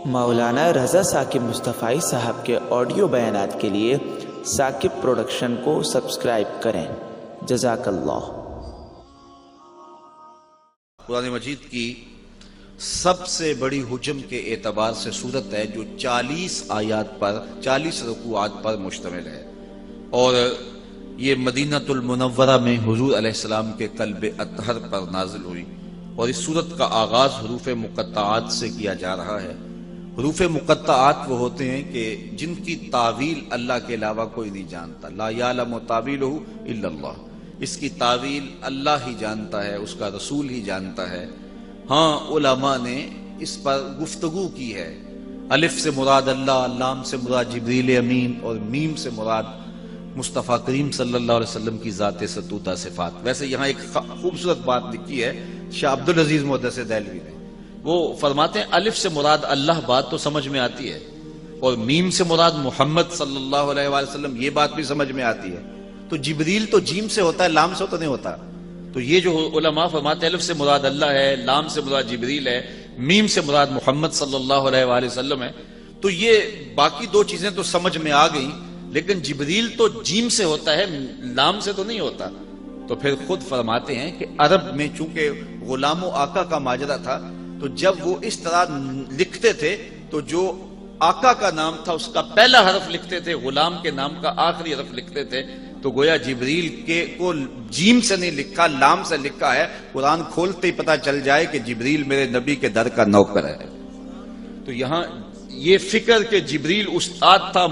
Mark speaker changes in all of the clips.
Speaker 1: مولانا رضا ثاقب مصطفی صاحب کے آڈیو بیانات کے لیے ثاقب پروڈکشن کو سبسکرائب کریں۔ جزاک اللہ۔
Speaker 2: قرآن مجید کی سب سے بڑی حجم کے اعتبار سے صورت ہے جو 40 آیات پر 40 رکوعات پر مشتمل ہے، اور یہ مدینہ المنورہ میں حضور علیہ السلام کے قلب اطہر پر نازل ہوئی، اور اس صورت کا آغاز حروف مقطعات سے کیا جا رہا ہے۔ حروف مقطعات وہ ہوتے ہیں کہ جن کی تعویل اللہ کے علاوہ کوئی نہیں جانتا، لا یعلم تعویلہ الا اللہ، اس کی تعویل اللہ ہی جانتا ہے، اس کا رسول ہی جانتا ہے۔ ہاں علماء نے اس پر گفتگو کی ہے، الف سے مراد اللہ، لام سے مراد جبریل امین، اور میم سے مراد مصطفیٰ کریم صلی اللہ علیہ وسلم کی ذات ستوتہ صفات۔ ویسے یہاں ایک خوبصورت بات لکھی ہے شاہ عبدالعزیز محدث دہلوی نے، وہ فرماتے ہیں الف سے مراد اللہ بات تو سمجھ میں آتی ہے، اور میم سے مراد محمد صلی اللہ علیہ وآلہ وسلم یہ بات بھی سمجھ میں آتی ہے، تو جبریل تو جیم سے ہوتا ہے، لام سے تو نہیں ہوتا۔ تو یہ جو علماء فرماتے ہیں الف سے مراد اللہ ہے، لام سے مراد جبریل ہے، میم سے مراد محمد صلی اللہ علیہ وآلہ وسلم ہے، تو یہ باقی دو چیزیں تو سمجھ میں آ گئیں، لیکن جبریل تو جیم سے ہوتا ہے، لام سے تو نہیں ہوتا۔ تو پھر خود فرماتے ہیں کہ عرب میں چونکہ غلام و آقا کا ماجرا تھا، تو جب وہ اس طرح لکھتے تھے تو جو آقا کا نام تھا اس کا پہلا حرف لکھتے تھے، غلام کے نام کا آخری حرف لکھتے تھے، تو گویا جبریل کو جیم سے نہیں لکھا، لام سے لکھا ہے۔ قرآن کھولتے ہی پتا چل جائے کہ جبریل میرے نبی کے در کا نوکر ہے۔ تو یہاں یہ فکر کہ جبریل استاد تھا،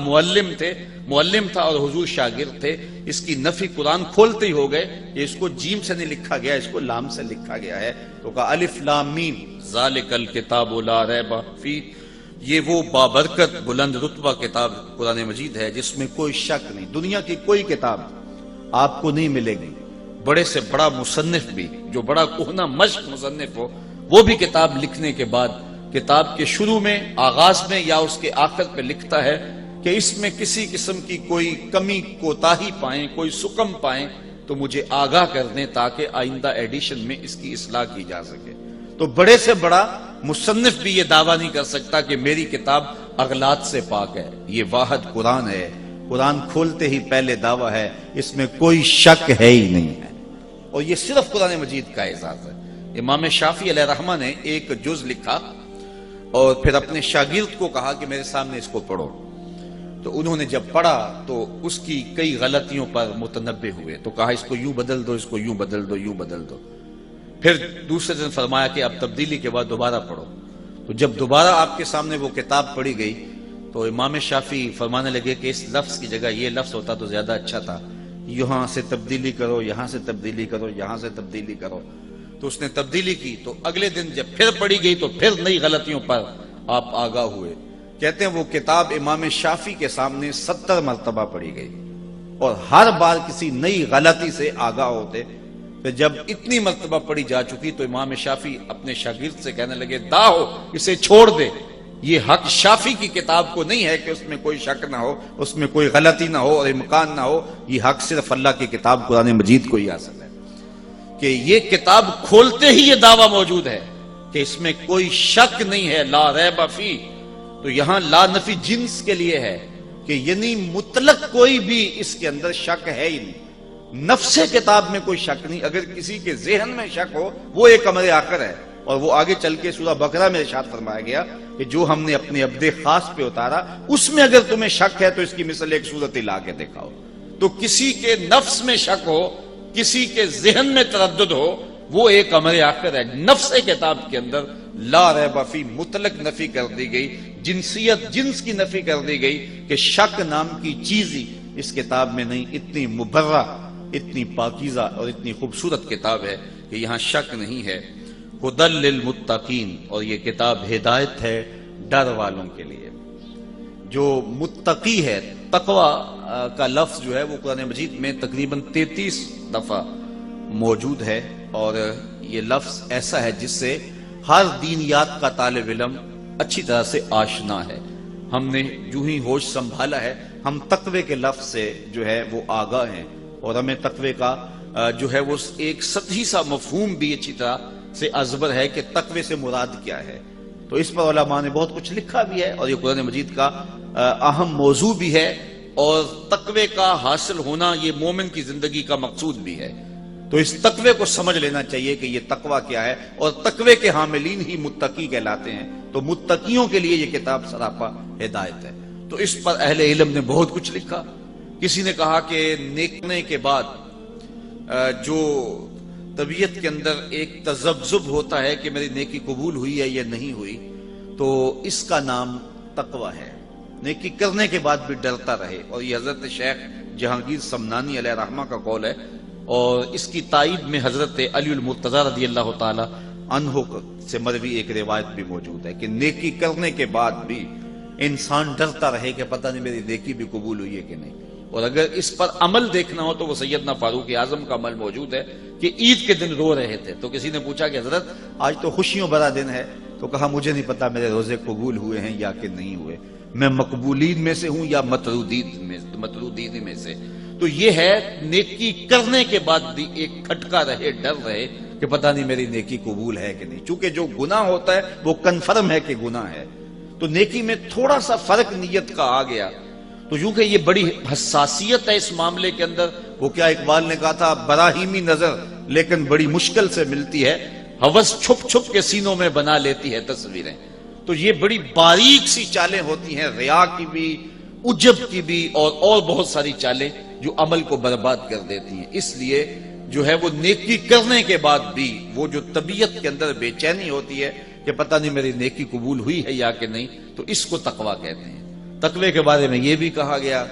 Speaker 2: معلم تھا اور حضور شاگرد تھے، اس کی نفی قرآن کھولتے ہی ہو گئے کہ اس کو جیم سے نہیں لکھا گیا، اس کو لام سے لکھا گیا ہے۔ تو کہا الف لام میم ذالک الکتاب لا ریب فیہ، یہ وہ بابرکت بلند رتبہ کتاب قرآن مجید ہے جس میں کوئی شک نہیں۔ دنیا کی کوئی کتاب آپ کو نہیں ملے گی، بڑے سے بڑا مصنف بھی، جو بڑا کہنہ مشق مصنف ہو، وہ بھی کتاب لکھنے کے بعد کتاب کے شروع میں، آغاز میں یا اس کے آخر پہ لکھتا ہے کہ اس میں کسی قسم کی کوئی کمی کوتاہی پائیں، کوئی سقم پائیں تو مجھے آگاہ کر دیں تاکہ آئندہ ایڈیشن میں اس کی اصلاح کی جا سکے۔ تو بڑے سے بڑا مصنف بھی یہ دعویٰ نہیں کر سکتا کہ میری کتاب اغلاط سے پاک ہے۔ یہ واحد قرآن ہے، قرآن کھولتے ہی پہلے دعویٰ ہے، اس میں کوئی شک ہے ہی نہیں ہے، اور یہ صرف قرآن مجید کا اعزاز ہے۔ امام شافعی علیہ رحمہ نے ایک جز لکھا اور پھر اپنے شاگرد کو کہا کہ میرے سامنے اس کو پڑھو، تو انہوں نے جب پڑھا تو اس کی کئی غلطیوں پر متنبہ ہوئے، تو کہا اس کو یوں بدل دو، اس کو یوں بدل دو، یوں بدل دو۔ پھر دوسرے دن فرمایا کہ اب تبدیلی کے بعد دوبارہ پڑھو۔ تو جب دوبارہ آپ کے سامنے وہ کتاب پڑھی گئی تو امام شافعی فرمانے لگے کہ اس لفظ کی جگہ یہ لفظ ہوتا تو زیادہ اچھا تھا، یہاں سے تبدیلی کرو، یہاں سے تبدیلی کرو، یہاں سے تبدیلی کرو۔ تو اس نے تبدیلی کی، تو اگلے دن جب پھر پڑھی گئی تو پھر نئی غلطیوں پر آپ آگاہ ہوئے۔ کہتے ہیں وہ کتاب امام شافعی کے سامنے 70 مرتبہ پڑھی گئی، اور ہر بار کسی نئی غلطی سے آگاہ ہوتے۔ پھر جب اتنی مرتبہ پڑھی جا چکی تو امام شافعی اپنے شاگرد سے کہنے لگے داؤ اسے چھوڑ دے، یہ حق شافعی کی کتاب کو نہیں ہے کہ اس میں کوئی شک نہ ہو، اس میں کوئی غلطی نہ ہو اور امکان نہ ہو، یہ حق صرف اللہ کی کتاب قرآن مجید کو ہی حاصل ہے کہ یہ کتاب کھولتے ہی یہ دعویٰ موجود ہے کہ اس میں کوئی شک نہیں ہے، لا ریب فیہ۔ تو یہاں لا نفی جنس کے لیے ہے کہ یعنی مطلق کوئی بھی اس کے اندر شک ہے ہی نہیں، نفس کتاب میں کوئی شک نہیں۔ اگر کسی کے ذہن میں شک ہو وہ ایک امر آخر ہے، اور وہ آگے چل کے سورہ بقرہ میں ارشاد فرمایا گیا کہ جو ہم نے اپنے عبد خاص پہ اتارا اس میں اگر تمہیں شک ہے تو اس کی مثل ایک صورت لا کے دکھاؤ۔ تو کسی کے نفس میں شک ہو، کسی کے ذہن میں تردد ہو، وہ ایک امر آخر ہے۔ نفس کتاب کے اندر لا ریب فیہ مطلق نفی کر دی گئی، جنسیت جنس کی نفی کر دی گئی کہ شک نام کی چیز ہی اس کتاب میں نہیں۔ اتنی مبرہ، اتنی پاکیزہ اور اتنی خوبصورت کتاب ہے کہ یہاں شک نہیں ہے۔ ہدی للمتقین، اور یہ کتاب ہدایت ہے ڈر والوں کے لیے۔ جو متقی ہے، تقوی کا لفظ جو ہے وہ قرآن مجید میں تقریباً 33 دفعہ موجود ہے، اور یہ لفظ ایسا ہے جس سے ہر دینیات کا طالب علم اچھی طرح سے آشنا ہے۔ ہم نے جو ہی ہوش سنبھالا ہے ہم تقوی کے لفظ سے جو ہے وہ آگاہ ہیں، اور ہمیں تقوی کا جو ہے وہ ایک سطحی سا مفہوم بھی اچھی طرح سے ازبر ہے کہ تقوی سے مراد کیا ہے۔ تو اس پر علماء نے بہت کچھ لکھا بھی ہے، اور یہ قرآن مجید کا اہم موضوع بھی ہے، اور تقوی کا حاصل ہونا یہ مومن کی زندگی کا مقصود بھی ہے۔ تو اس تقوی کو سمجھ لینا چاہیے کہ یہ تقوی کیا ہے، اور تقوی کے حاملین ہی متقی کہلاتے ہیں، تو متقیوں کے لیے یہ کتاب سراپا ہدایت ہے۔ تو اس پر اہل علم نے بہت کچھ لکھا۔ کسی نے کہا کہ نیکنے کے بعد جو طبیعت کے اندر ایک تذبذب ہوتا ہے کہ میری نیکی قبول ہوئی ہے یا نہیں ہوئی، تو اس کا نام تقوی ہے۔ نیکی کرنے کے بعد بھی ڈرتا رہے، اور یہ حضرت شیخ جہانگیر سمنانی علیہ رحمہ کا قول ہے، اور اس کی تائید میں حضرت علی المرتضیٰ رضی اللہ تعالی عنہ سے مروی ایک روایت بھی موجود ہے کہ نیکی کرنے کے بعد بھی انسان ڈرتا رہے کہ پتہ نہیں میری نیکی بھی قبول ہوئی ہے کہ نہیں۔ اور اگر اس پر عمل دیکھنا ہو تو وہ سیدنا فاروق اعظم کا عمل موجود ہے کہ عید کے دن رو رہے تھے، تو کسی نے پوچھا کہ حضرت آج تو خوشیوں بھرا دن ہے، تو کہا مجھے نہیں پتا میرے روزے قبول ہوئے ہیں یا کہ نہیں ہوئے، میں مقبولین میں سے ہوں یا مطرودین میں سے۔ تو یہ ہے نیکی کرنے کے بعد بھی ایک کھٹکا رہے، ڈر رہے کہ پتہ نہیں میری نیکی قبول ہے کہ نہیں، چونکہ جو گناہ ہوتا ہے وہ کنفرم ہے کہ گناہ ہے۔ تو نیکی میں تھوڑا سا فرق نیت کا آ گیا، تو یوں کہ یہ بڑی حساسیت ہے اس معاملے کے اندر۔ وہ کیا اقبال نے کہا تھا، براہیمی نظر لیکن بڑی مشکل سے ملتی ہے، ہوس چھپ چھپ کے سینوں میں بنا لیتی ہے تصویریں۔ تو یہ بڑی باریک سی چالیں ہوتی ہیں، ریا کی بھی، عجب کی بھی، اور بہت ساری چالیں جو عمل کو برباد کر دیتی ہیں۔ اس لیے جو ہے وہ نیکی کرنے کے بعد بھی وہ جو طبیعت کے اندر بے چینی ہوتی ہے کہ پتہ نہیں میری نیکی قبول ہوئی ہے یا کہ نہیں، تو اس کو تقویٰ کہتے ہیں۔ تقوی کے بارے میں یہ بھی کہا گیا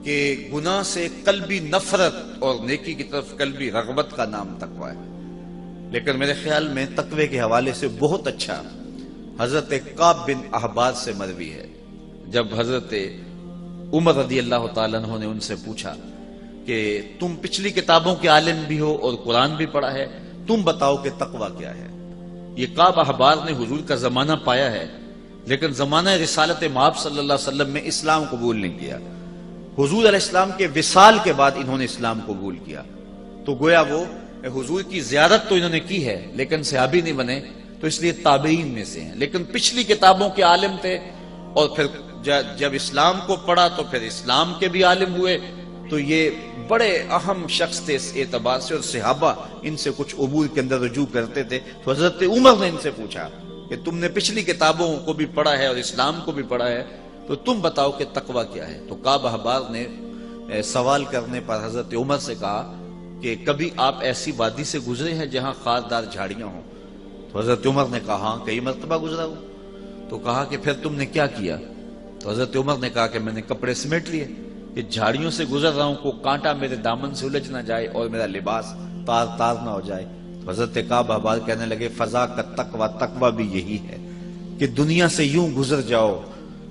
Speaker 2: کہ گناہ سے قلبی نفرت اور نیکی کی طرف قلبی رغبت کا نام تقویٰ ہے۔ لیکن میرے خیال میں تقوی کے حوالے سے بہت اچھا حضرت کعب بن احبار سے مروی ہے، جب حضرت عمر رضی اللہ تعالیٰ عنہ نے ان سے پوچھا کہ تم پچھلی کتابوں کے عالم بھی ہو اور قرآن بھی پڑھا ہے، تم بتاؤ کہ تقویٰ کیا ہے۔ یہ کعب احبار نے حضور کا زمانہ پایا ہے، لیکن زمانہ رسالت مآب صلی اللہ علیہ وسلم میں اسلام قبول نہیں کیا۔ حضور علیہ السلام کے وصال کے بعد انہوں نے اسلام قبول کیا، تو گویا وہ حضور کی زیارت تو انہوں نے کی ہے لیکن صحابی نہیں بنے، تو اس لیے تابعین میں سے ہیں، لیکن پچھلی کتابوں کے عالم تھے، اور پھر جب اسلام کو پڑھا تو پھر اسلام کے بھی عالم ہوئے۔ تو یہ بڑے اہم شخص تھے اس اعتبار سے، اور صحابہ ان سے کچھ امور کے اندر رجوع کرتے تھے۔ تو حضرت عمر نے ان سے پوچھا کہ تم نے پچھلی کتابوں کو بھی پڑھا ہے اور اسلام کو بھی پڑھا ہے، تو تم بتاؤ کہ تقویٰ کیا ہے۔ تو کعب احبار نے سوال کرنے پر حضرت عمر سے کہا کہ کبھی آپ ایسی وادی سے گزرے ہیں جہاں خاردار جھاڑیاں ہوں؟ تو حضرت عمر نے کہا ہاں کئی مرتبہ گزرا ہوں۔ تو کہا کہ پھر تم نے کیا کیا؟ تو حضرت عمر نے کہا کہ میں نے کپڑے سمیٹ لیے کہ جھاڑیوں سے گزر رہا ہوں، کو کانٹا میرے دامن سے الجھ نہ جائے اور میرا لباس تار تار نہ ہو جائے۔ تو حضرت کعب احبار کہنے لگے فضا کا تقویٰ، تقویٰ بھی یہی ہے کہ دنیا سے یوں گزر جاؤ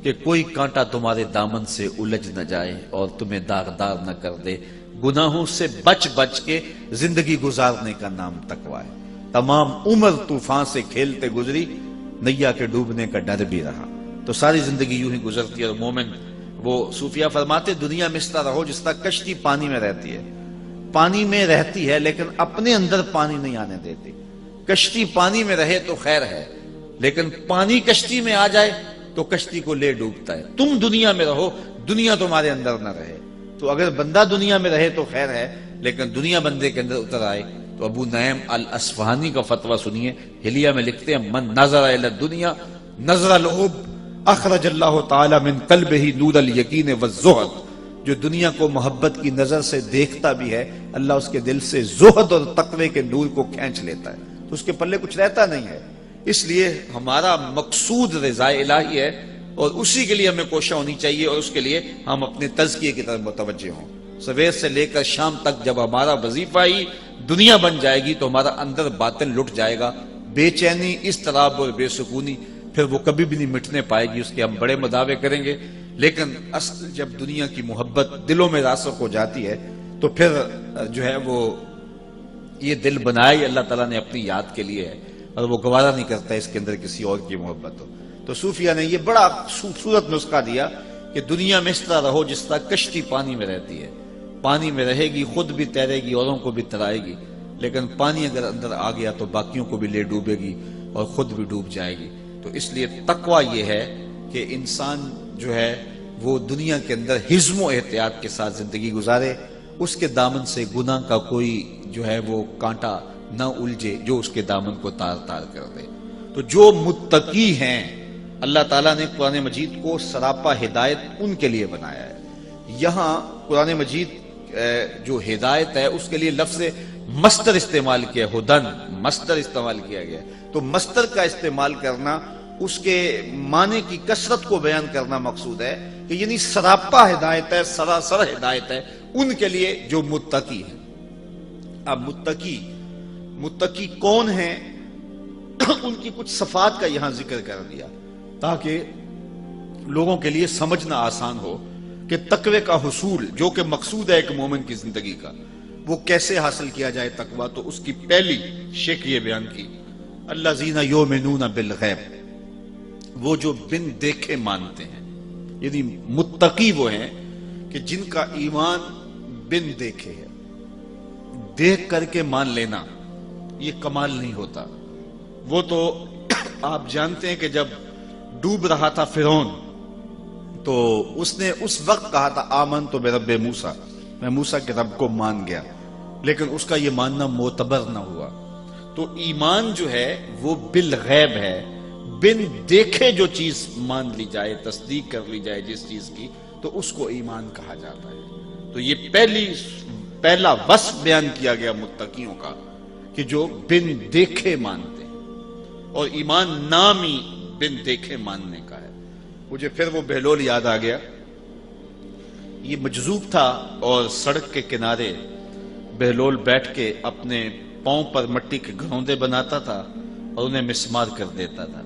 Speaker 2: کہ کوئی کانٹا تمہارے دامن سے الجھ نہ جائے اور تمہیں داغدار نہ کر دے۔ گناہوں سے بچ بچ کے زندگی گزارنے کا نام تقویٰ ہے۔ تمام عمر طوفان سے کھیلتے گزری، نیا کے ڈوبنے کا ڈر بھی رہا۔ تو ساری زندگی یوں ہی گزرتی ہے، اور مومن وہ صوفیہ فرماتے دنیا میں اس طرح رہو جس طرح کشتی پانی میں رہتی ہے، پانی میں رہتی ہے لیکن اپنے اندر پانی نہیں آنے دیتی۔ کشتی پانی میں رہے تو خیر ہے، لیکن پانی کشتی میں آ جائے تو کشتی کو لے ڈوبتا ہے۔ تم دنیا میں رہو، دنیا تمہارے اندر نہ رہے۔ تو اگر بندہ دنیا میں رہے تو خیر ہے، لیکن دنیا بندے کے اندر اتر آئے تو ابو نعیم الاصفہانی کا فتویٰ سنیے، حلیہ میں لکھتے ہیں من نظر الی الدنیا نظر الحب اخرج اللہ تعالی من قلبہ نور الیقین والزہد۔ جو دنیا کو محبت کی نظر سے دیکھتا بھی ہے، اللہ اس کے دل سے زہد اور تقوی کے نور کو کھینچ لیتا ہے، تو اس کے پلے کچھ رہتا نہیں ہے۔ اس لیے ہمارا مقصود رضا الہی ہے، اور اسی کے لیے ہمیں کوشاں ہونی چاہیے، اور اس کے لیے ہم اپنے تزکیے کی طرف متوجہ ہوں۔ سویر سے لے کر شام تک جب ہمارا وظیفہ ہی دنیا بن جائے گی تو ہمارا اندر باطن لٹ جائے گا، بے چینی، اضطراب اور بے سکونی پھر وہ کبھی بھی نہیں مٹنے پائے گی۔ اس کے ہم بڑے مداوے کریں گے، لیکن اصل جب دنیا کی محبت دلوں میں راسخ ہو جاتی ہے تو پھر جو ہے وہ یہ دل بنایا ہی اللہ تعالیٰ نے اپنی یاد کے لیے ہے، اور وہ گوارا نہیں کرتا اس کے اندر کسی اور کی محبت ہو۔ تو صوفیہ نے یہ بڑا خوبصورت نسخہ دیا کہ دنیا میں اس طرح رہو جس طرح کشتی پانی میں رہتی ہے، پانی میں رہے گی، خود بھی تیرے گی، اوروں کو بھی ترائے گی، لیکن پانی اگر اندر آ گیا تو باقیوں کو بھی لے ڈوبے گی اور خود بھی ڈوب جائے گی۔ تو اس لیے تقوی یہ ہے کہ انسان جو ہے وہ دنیا کے اندر حزم و احتیاط کے ساتھ زندگی گزارے، اس کے دامن سے گناہ کا کوئی جو ہے وہ کانٹا نہ الجھے جو اس کے دامن کو تار تار کر دے۔ تو جو متقی ہیں اللہ تعالیٰ نے قرآن مجید کو سراپا ہدایت ان کے لیے بنایا ہے۔ یہاں قرآن مجید جو ہدایت ہے اس کے لیے لفظ مصدر استعمال کیا، ہدن مصدر استعمال کیا گیا، تو مصدر کا استعمال کرنا اس کے معنی کی کثرت کو بیان کرنا مقصود ہے کہ یعنی سراپا ہدایت ہے، سراسر ہدایت ہے ان کے لیے جو متقی ہیں۔ اب متقی کون ہیں ان کی کچھ صفات کا یہاں ذکر کر دیا تاکہ لوگوں کے لیے سمجھنا آسان ہو کہ تقوی کا حصول جو کہ مقصود ہے ایک مومن کی زندگی کا، وہ کیسے حاصل کیا جائے تقوی۔ تو اس کی پہلی شک یہ بیان کی، الذین یؤمنون بالغیب، وہ جو بن دیکھے مانتے ہیں، یعنی متقی وہ ہیں کہ جن کا ایمان بن دیکھے ہے۔ دیکھ کر کے مان لینا یہ کمال نہیں ہوتا۔ وہ تو آپ جانتے ہیں کہ جب ڈوب رہا تھا فرعون تو اس نے اس وقت کہا تھا آمنت برب موسیٰ، میں موسیٰ کے رب کو مان گیا، لیکن اس کا یہ ماننا معتبر نہ ہوا۔ تو ایمان جو ہے وہ بالغیب ہے، بن دیکھے جو چیز مان لی جائے، تصدیق کر لی جائے جس چیز کی، تو اس کو ایمان کہا جاتا ہے۔ تو یہ پہلا وصف بیان کیا گیا متقیوں کا کہ جو بن دیکھے مانتے ہیں، اور ایمان نام ہی بن دیکھے ماننے کا ہے۔ مجھے پھر وہ بہلول یاد آ گیا، یہ مجذوب تھا اور سڑک کے کنارے بہلول بیٹھ کے اپنے پاؤں پر مٹی کے گھروندے بناتا تھا اور انہیں مسمار کر دیتا تھا۔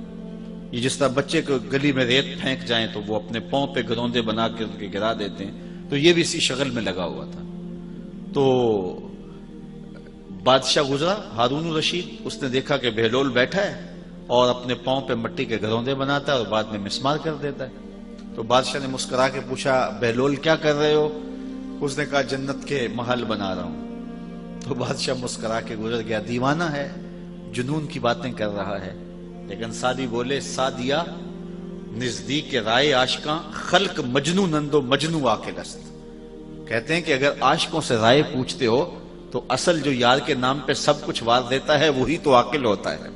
Speaker 2: یہ جس طرح بچے کو گلی میں ریت پھینک جائیں تو وہ اپنے پاؤں پہ گھروندے بنا کے ان کے گرا دیتے ہیں، تو یہ بھی اسی شغل میں لگا ہوا تھا۔ تو بادشاہ گزرا ہارون الرشید، اس نے دیکھا کہ بہلول بیٹھا ہے اور اپنے پاؤں پہ مٹی کے گھروندے بناتا ہے اور بعد میں مسمار کر دیتا ہے۔ تو بادشاہ نے مسکرا کے پوچھا بہلول کیا کر رہے ہو؟ اس نے کہا جنت کے محل بنا رہا ہوں۔ تو بادشاہ مسکرا کے گزر گیا، دیوانہ ہے، جنون کی باتیں کر رہا ہے۔ لیکن سادی بولے سادیا نزدیک رائے عاشقاں خلق مجنون اندو مجنو عاقل است۔ کہتے ہیں کہ اگر عاشقوں سے رائے پوچھتے ہو تو اصل جو یار کے نام پہ سب کچھ وار دیتا ہے وہی تو عاقل ہوتا ہے۔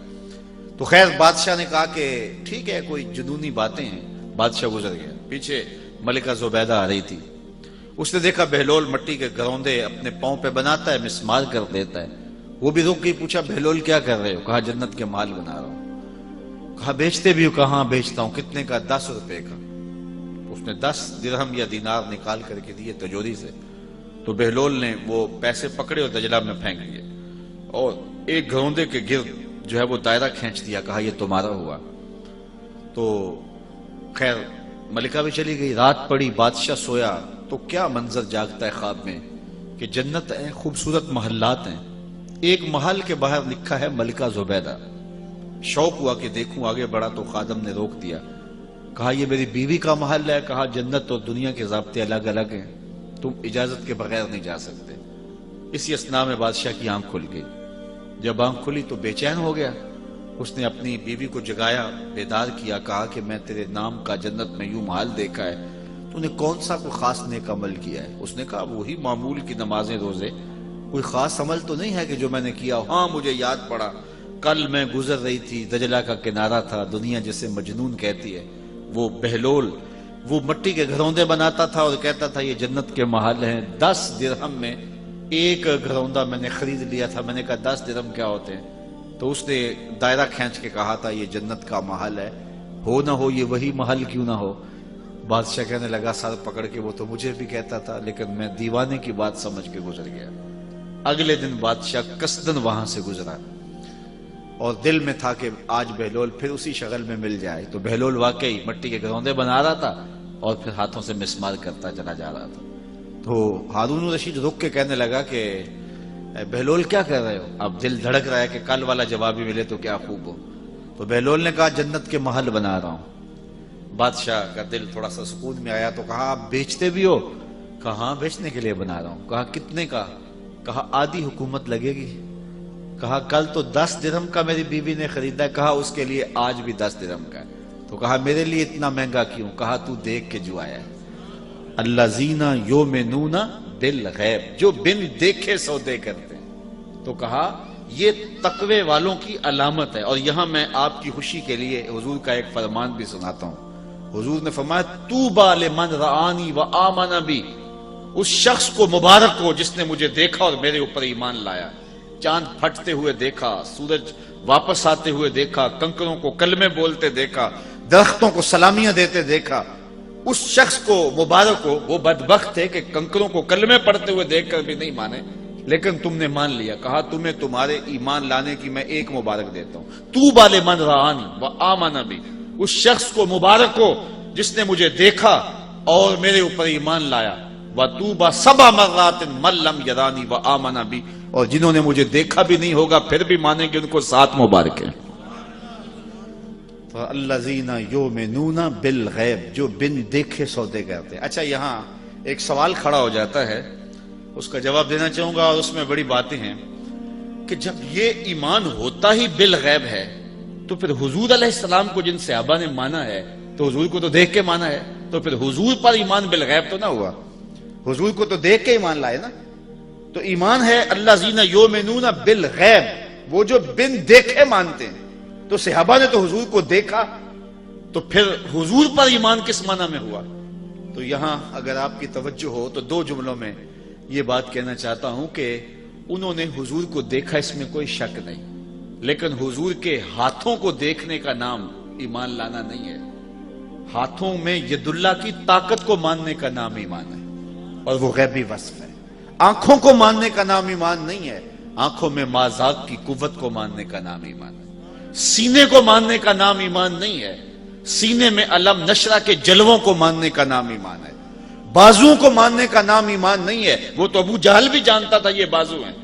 Speaker 2: تو خیر بادشاہ نے کہا کہ ٹھیک ہے کوئی جنونی باتیں ہیں، بادشاہ گزر گیا۔ پیچھے ملکہ زبیدہ آ رہی تھی، اس نے دیکھا بہلول مٹی کے گھروندے اپنے پاؤں پہ بناتا ہے، مسمار کر دیتا ہے۔ وہ بھی رک کے پوچھا بہلول کیا کر رہے ہو؟ کہا جنت کے محل بنا رہا ہوں۔ کہا بیچتے بھی ہو؟ کہاں بیچتا ہوں۔ کتنے کا؟ 10 روپے کا۔ اس نے 10 درہم یا دینار نکال کر کے دیے تجوری سے۔ تو بہلول نے وہ پیسے پکڑے اور دجلہ میں پھینک دیے اور ایک گھروندے کے گرد جو ہے وہ دائرہ کھینچ دیا، کہا یہ تمہارا ہوا۔ تو خیر ملکہ بھی چلی گئی، رات پڑی، بادشاہ سویا تو کیا منظر جاگتا ہے خواب میں کہ جنت ہے، خوبصورت محلات ہیں، ایک محل کے باہر لکھا ہے ملکہ زبیدہ۔ شوق ہوا کہ دیکھوں، آگے بڑھا تو خادم نے روک دیا، کہا یہ میری بیوی کا محل ہے۔ کہا جنت اور دنیا کے ضابطے الگ الگ ہیں، تم اجازت کے بغیر نہیں جا سکتے۔ اسی اثناء میں بادشاہ کی آنکھ کھل گئی۔ جب آنکھ کھلی تو بے چین ہو گیا، اس نے اپنی بیوی کو جگایا، بیدار کیا، کہا کہ میں تیرے نام کا جنت میں یوں محل دیکھا ہے، تو نے کون سا کوئی خاص نیک عمل کیا ہے؟ اس نے کہا وہی معمول کی نمازیں روزے، کوئی خاص عمل تو نہیں ہے کہ جو میں نے کیا ہو۔ ہاں مجھے یاد پڑا، کل میں گزر رہی تھی، دجلہ کا کنارہ تھا، دنیا جسے مجنون کہتی ہے، وہ بہلول وہ مٹی کے گھروندے بناتا تھا اور کہتا تھا یہ جنت کے محل ہیں۔ 10 درہم میں ایک گھروندہ میں نے خرید لیا تھا۔ میں نے کہا 10 درہم کیا ہوتے ہیں؟ تو اس نے دائرہ کھینچ کے کہا تھا یہ جنت کا محل ہے، ہو نہ ہو یہ وہی محل کیوں نہ ہو۔ بادشاہ کہنے لگا سر پکڑ کے وہ تو مجھے بھی کہتا تھا، لیکن میں دیوانے کی بات سمجھ کے گزر گیا۔ اگلے دن بادشاہ قصدن وہاں سے گزرا اور دل میں تھا کہ آج بہلول پھر اسی شغل میں مل جائے۔ تو بہلول واقعی مٹی کے گھروندے بنا رہا تھا اور پھر ہاتھوں سے مسمار کرتا چلا جا رہا تھا۔ تو ہارون الرشید رک کے کہنے لگا کہ بہلول کیا کر رہے ہو؟ اب دل دھڑک رہا ہے کہ کل والا جواب بھی ملے تو کیا خوب ہو۔ تو بہلول نے کہا جنت کے محل بنا رہا ہوں۔ بادشاہ کا دل تھوڑا سا سکون میں آیا تو کہا آپ بیچتے بھی ہو؟ کہا ہاں بیچنے کے لیے بنا رہا ہوں۔ کہا کتنے کا؟ کہا آدھی حکومت لگے گی۔ کہا کل تو 10 درہم کا میری بیوی نے خریدا ہے، کہا اس کے لیے آج بھی 10 درہم کا ہے۔ تو کہا میرے لیے اتنا مہنگا کیوں؟ کہا تو دیکھ کے جو آیا ہے، الذین یؤمنون بالغیب، جو بن دیکھے سودے کرتے ہیں۔ تو کہا یہ تقوی والوں کی علامت ہے۔ اور یہاں میں آپ کی خوشی کے لیے حضور کا ایک فرمان بھی سناتا ہوں۔ حضور نے فرمایا طوبی لمن رآنی وآمن بی، اس شخص کو مبارک ہو جس نے مجھے دیکھا اور میرے اوپر ایمان لایا۔ چاند پھٹتے ہوئے دیکھا، سورج واپس آتے ہوئے دیکھا، کنکروں کو کلمے بولتے دیکھا، درختوں کو سلامیاں دیتے دیکھا، اس شخص کو مبارک ہو۔ وہ بدبخت ہے کہ کنکروں کو کلمے پڑھتے ہوئے دیکھ کر بھی نہیں مانے، لیکن تم نے مان لیا۔ کہا تمہیں تمہارے ایمان لانے کی میں ایک مبارک دیتا ہوں، طوبی لمن رآنی وآمن بی، اس شخص کو مبارک ہو جس نے مجھے دیکھا اور میرے اوپر ایمان لایا۔ وطوبی 7 مرات من لم یرانی وآمن بی، اور جنہوں نے مجھے دیکھا بھی نہیں ہوگا پھر بھی مانیں گے، ان کو 7 مبارک ہیں۔ الذین یؤمنون بالغیب، جو بن دیکھے سودے کرتے ہیں۔ اچھا یہاں ایک سوال کھڑا ہو جاتا ہے، اس کا جواب دینا چاہوں گا، اور اس میں بڑی باتیں ہیں کہ جب یہ ایمان ہوتا ہی بالغیب ہے تو پھر حضور علیہ السلام کو جن صحابہ نے مانا ہے تو حضور کو تو دیکھ کے مانا ہے، تو پھر حضور پر ایمان بالغیب تو نہ ہوا، حضور کو تو دیکھ کے ایمان لائے نا۔ تو ایمان ہے الذین یؤمنون بالغیب، وہ جو بن دیکھے مانتے ہیں۔ تو صحابہ نے تو حضور کو دیکھا، تو پھر حضور پر ایمان کس معنی میں ہوا؟ تو یہاں اگر آپ کی توجہ ہو تو 2 جملوں میں یہ بات کہنا چاہتا ہوں کہ انہوں نے حضور کو دیکھا، اس میں کوئی شک نہیں، لیکن حضور کے ہاتھوں کو دیکھنے کا نام ایمان لانا نہیں ہے۔ ہاتھوں میں ید اللہ کی طاقت کو ماننے کا نام ایمان ہے، اور وہ غیبی وصف ہے۔ آنکھوں کو ماننے کا نام ایمان نہیں ہے، آنکھوں میں مازاق کی قوت کو ماننے کا نام ایمان ہے۔ سینے کو ماننے کا نام ایمان نہیں ہے، سینے میں علم نشرہ کے جلووں کو ماننے کا نام ایمان ہے۔ بازوؤں کو ماننے کا نام ایمان نہیں ہے، وہ تو ابو جہل بھی جانتا تھا یہ بازو ہیں،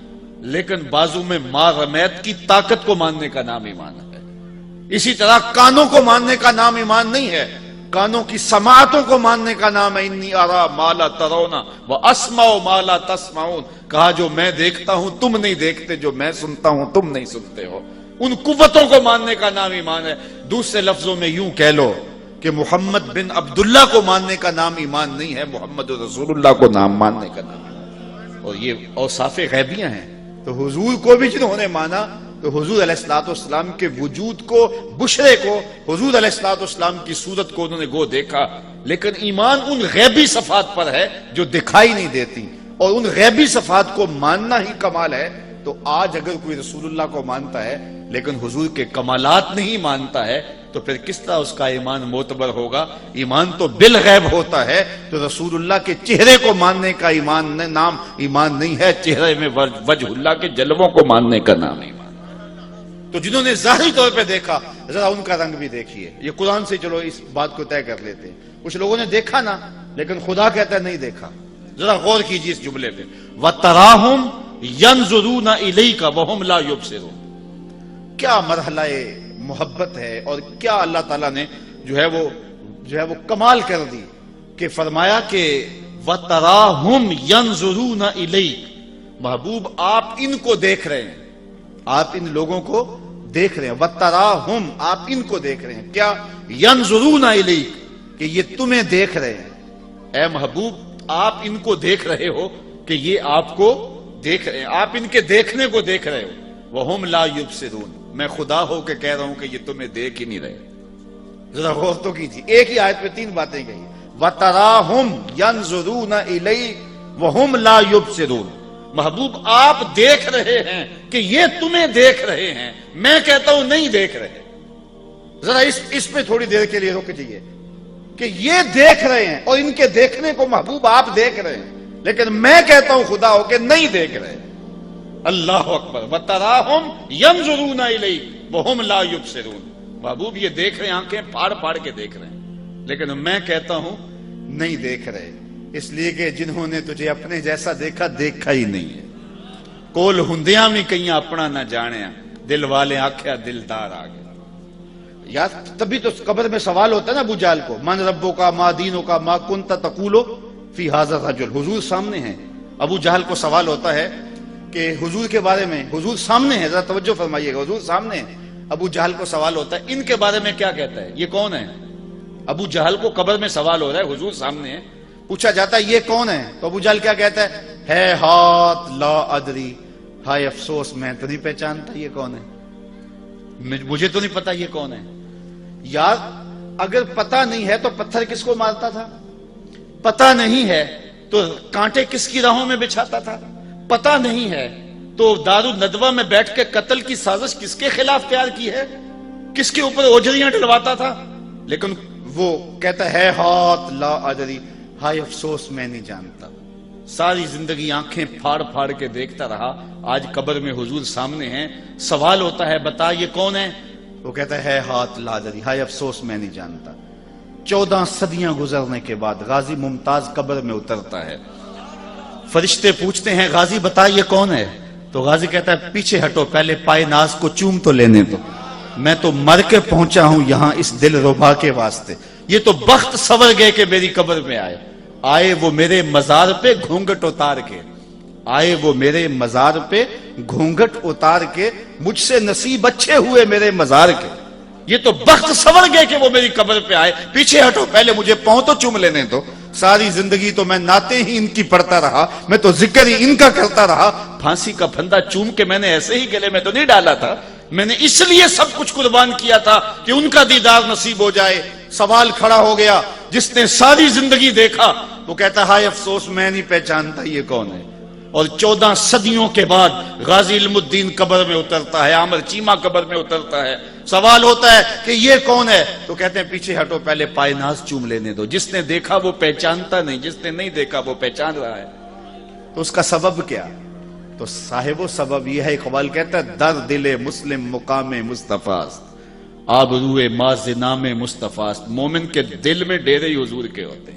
Speaker 2: لیکن بازو میں ما رمیت کی طاقت کو ماننے کا نام ایمان ہے۔ اسی طرح کانوں کو ماننے کا نام ایمان نہیں ہے، کانوں کی سماعتوں کو ماننے کا نام ہے۔ انی ارا ما لا ترون واسمع ما لا تسمعون، کہا جو میں دیکھتا ہوں تم نہیں دیکھتے، جو میں سنتا ہوں تم نہیں سنتے ہو۔ ان قوتوں کو ماننے کا نام ایمان ہے۔ دوسرے لفظوں میں یوں کہہ لو کہ محمد بن عبداللہ کو ماننے کا نام ایمان نہیں ہے، محمد رسول اللہ کو نام ماننے کا نام ایمان، اور یہ اوصاف غیبیاں ہیں۔ تو حضور کو بھی جنہوں نے مانا تو حضور علیہ الصلوۃ والسلام کے وجود کو، بشرے کو، حضور علیہ الصلوۃ والسلام کی صورت کو انہوں نے گو دیکھا، لیکن ایمان ان غیبی صفات پر ہے جو دکھائی نہیں دیتی، اور ان غیبی صفات کو ماننا ہی کمال ہے۔ تو آج اگر کوئی رسول اللہ کو مانتا ہے لیکن حضور کے کمالات نہیں مانتا ہے تو پھر کس طرح اس کا ایمان معتبر ہوگا؟ ایمان تو بالغیب ہوتا ہے، تو رسول اللہ کے چہرے کو ماننے کا ایمان نام ایمان نہیں ہے، چہرے میں وجہ اللہ کے جلووں کو ماننے کا نام ایمان۔ تو جنہوں نے ظاہری طور پہ دیکھا ذرا ان کا رنگ بھی دیکھیے۔ یہ قرآن سے چلو اس بات کو طے کر لیتے ہیں، کچھ لوگوں نے دیکھا نا، لیکن خدا کہتا ہے نہیں دیکھا۔ ذرا غور کیجیے اس جملے پہ، وَتَرَاهُمْ يَنْظُرُونَ إِلَيْكَ وَهُمْ لَا يُبْصِرُونَ۔ کیا مرحلہ محبت ہے، اور کیا اللہ تعالیٰ نے جو ہے وہ کمال کر دی کہ فرمایا کہ وَتَرَاهُمْ يَنْظُرُونَ إِلَيْكَ، محبوب آپ ان کو دیکھ رہے ہیں، آپ ان لوگوں کو دیکھ رہے ہیں۔ وَتَرَاهُمْ، آپ ان کو دیکھ رہے ہیں، کیا؟ يَنْظُرُونَ إِلَيْكَ، کہ یہ تمہیں دیکھ رہے ہیں۔ اے محبوب آپ ان کو دیکھ رہے ہو کہ یہ آپ کو دیکھ رہے ہیں، آپ ان کے دیکھنے کو دیکھ رہے ہو۔ وَهُمْ لَا يُبْصِرُونَ، میں خدا ہو کے کہہ رہا ہوں کہ یہ تمہیں دیکھ ہی نہیں رہے۔ ذرا غور تو کیجیے، ایک ہی آیت میں 3 باتیں کہی۔ وَتَرَاهُمْ يَنْظُرُونَ إِلَيْكَ وَهُمْ لَا يُبْصِرُونَ، محبوب آپ دیکھ رہے ہیں کہ یہ تمہیں دیکھ رہے ہیں، میں کہتا ہوں نہیں دیکھ رہے۔ ذرا اس پہ تھوڑی دیر کے لیے رک جائیے کہ یہ دیکھ رہے ہیں اور ان کے دیکھنے کو محبوب آپ دیکھ رہے ہیں، لیکن میں کہتا ہوں خدا ہو کہ نہیں دیکھ رہے۔ اللہ اکبر۔ وَتَرَاهُمْ يَنْظُرُونَ إِلَيْكَ وَهُمْ لَا يُبْصِرُونَ، محبوب یہ دیکھ رہے ہیں، آنکھیں پھاڑ پھاڑ کے دیکھ رہے ہیں، لیکن میں کہتا ہوں نہیں دیکھ رہے، اس لیے کہ جنہوں نے تجھے اپنے جیسا دیکھا دیکھا ہی نہیں ہے۔ کول ہندیاں بھی کہیں اپنا نہ جانیا، دل والے آکھیا دلدار آ گئے۔ یار تبھی تو قبر میں سوال ہوتا ہے نا ابو جہل کو، من ربو کا، ما دینو کا، ما کنت تقولو فی ھذا الرجل، حضور سامنے ہیں، ابو جہل کو سوال ہوتا ہے کہ کہ حضور کے بارے میں، حضور سامنے ہے، ذرا توجہ فرمائیے گا، حضور سامنے ہے، ابو جہل کو سوال ہوتا ہے ان کے بارے میں کیا کہتا ہے، یہ کون ہے؟ ابو جہل کو قبر میں سوال ہو رہا ہے، حضور سامنے ہے، پوچھا جاتا ہے یہ کون ہے، تو ابو جہل کیا کہتا ہے ہاتھ لا ادری، ہائے افسوس میں تو نہیں پہچانتا یہ کون ہے، مجھے تو نہیں پتا یہ کون ہے۔ یار اگر پتا نہیں ہے تو پتھر کس کو مارتا تھا؟ پتا نہیں ہے تو کانٹے کس کی راہوں میں بچھاتا تھا؟ پتا نہیں ہے تو دارالندوہ میں بیٹھ کے قتل کی سازش کس کے خلاف تیار کی ہے؟ کس کے اوپر اوجریاں ڈلواتا تھا؟ لیکن وہ کہتا ہے ہاتھ لا ادری، ہائے افسوس میں نہیں جانتا۔ ساری زندگی آنکھیں پھاڑ پھاڑ کے دیکھتا رہا، آج قبر میں حضور سامنے ہیں، سوال ہوتا ہے بتا یہ کون ہے؟ وہ کہتا ہے ہاتھ لا ادری، ہائے افسوس میں نہیں جانتا۔ 14 صدیاں گزرنے کے بعد غازی ممتاز قبر میں اترتا ہے، فرشتے پوچھتے ہیں غازی بتا یہ کون ہے؟ تو غازی کہتا ہے پیچھے ہٹو، پہلے پائے ناز کو چوم تو لینے دو، میں تو مر کے پہنچا ہوں یہاں اس دل ربا کے واسطے، یہ تو بخت سور گئے کہ میری قبر میں آئے وہ میرے مزار پہ گھونگٹ اتار کے، آئے وہ میرے مزار پہ گھونگٹ اتار کے، مجھ سے نصیب اچھے ہوئے میرے مزار کے، یہ تو بخت سور گئے کہ وہ میری قبر پہ آئے، پیچھے ہٹو پہلے مجھے پاؤں تو چوم لینے دو۔ ساری زندگی تو میں نعتیں ہی ان کی پڑھتا رہا، میں تو ذکر ہی ان کا کرتا رہا، پھانسی کا پھندا چوم کے میں نے ایسے ہی گلے میں تو نہیں ڈالا تھا، میں نے اس لیے سب کچھ قربان کیا تھا کہ ان کا دیدار نصیب ہو جائے۔ سوال کھڑا ہو گیا، جس نے ساری زندگی دیکھا وہ کہتا ہے ہائے افسوس میں نہیں پہچانتا یہ کون ہے۔ اور 14 صدیوں کے بعد غازی علم الدین قبر میں اترتا ہے، عامر چیمہ قبر میں اترتا ہے، سوال ہوتا ہے کہ یہ کون ہے؟ تو کہتے ہیں پیچھے ہٹو پہلے پائے ناز چوم لینے دو، جس نے دیکھا وہ پہچانتا نہیں، جس نے نہیں دیکھا وہ پہچان رہا ہے۔ تو اس کا سبب کیا؟ تو صاحب و سبب یہ ہے، اقبال کہتا ہے در دل مسلم مقام مصطفیٰ است، آبروئے ماز نام مصطفیٰ است، مومن کے دل میں ڈیرے حضور کے ہوتے ہیں،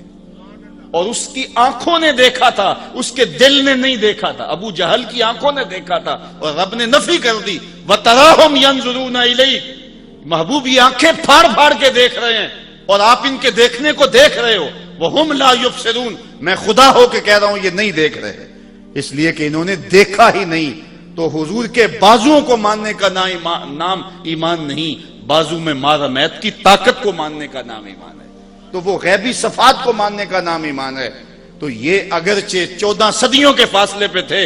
Speaker 2: اور اس کی آنکھوں نے دیکھا تھا، اس کے دل نے نہیں دیکھا تھا۔ ابو جہل کی آنکھوں نے دیکھا تھا اور رب نے نفی کر دی، وَتَرَاهُمْ يَنْظُرُونَ إِلَيْكَ، محبوب یہ آنکھیں پھاڑ پھاڑ کے دیکھ رہے ہیں اور آپ ان کے دیکھنے کو دیکھ رہے ہو، وَهُمْ لَا يُبْصِرُونَ، میں خدا ہو کے کہہ رہا ہوں یہ نہیں دیکھ رہے، اس لیے کہ انہوں نے دیکھا ہی نہیں۔ تو حضور کے بازوؤں کو ماننے کا نام ایمان نہیں، بازو میں مارمیت کی طاقت کو ماننے کا نام ایمان ہے، تو وہ غیبی صفات کو ماننے کا نام ایمان ہے۔ تو یہ اگرچہ 14 صدیوں کے فاصلے پہ تھے،